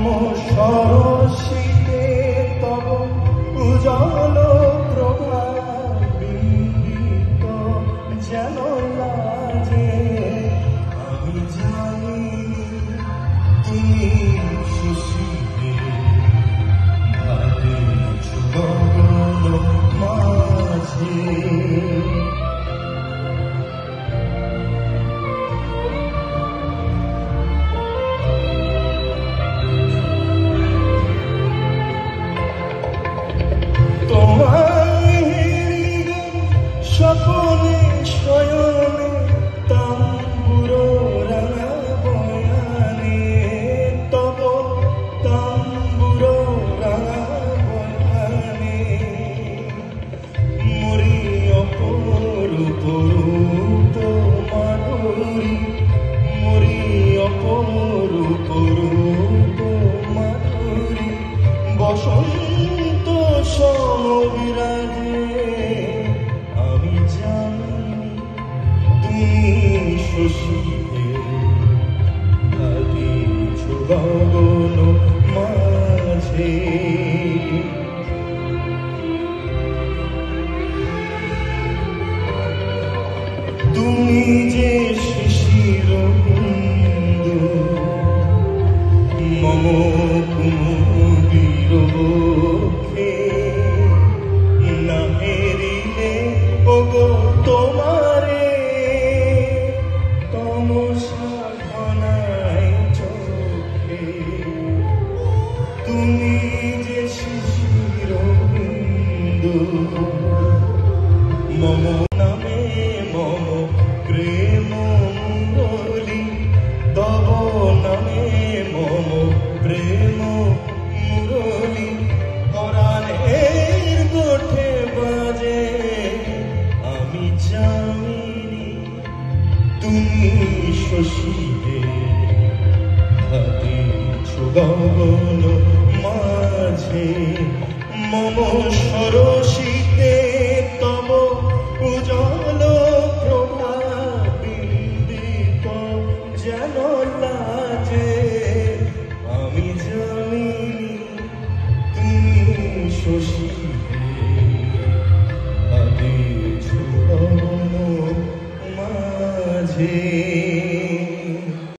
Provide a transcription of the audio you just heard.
মম সরসিতে তব উজ্জ্বল প্রভাবিত যেন লাজে আমি জানি তুমি সুশীলে ভাবিছ গগন মাঝে স্বপনে শয়নে তাম্বুরো রাঙা বয়ানে তব তাম্বুরো রাঙা বয়ানে মরি অপরূপ রূপ মাধুরী মরি অপরূপ রূপ মাধুরী বসন্ত সমবিরাজে শশীতে ভাবিছ গগন মাঝে তুমি যে শিশির বিন্দু মম কুমুদির বক্ষে না হেরিলে ওগো তোমারে তুমি যে শিশির বিন্দু মম নামে মম প্রেম মুরলী তব নামে মম প্রেম মুরলী পরাণের গোঠে বাজে আমি জানি তুমি শশীতে ভাবিছ গগন মাঝে মম সরসিতে তব উজ্জ্বল প্রভাবিত যেন লাজে আমি জানি তুমি শশীতে ভাবিছ গগন মাঝে।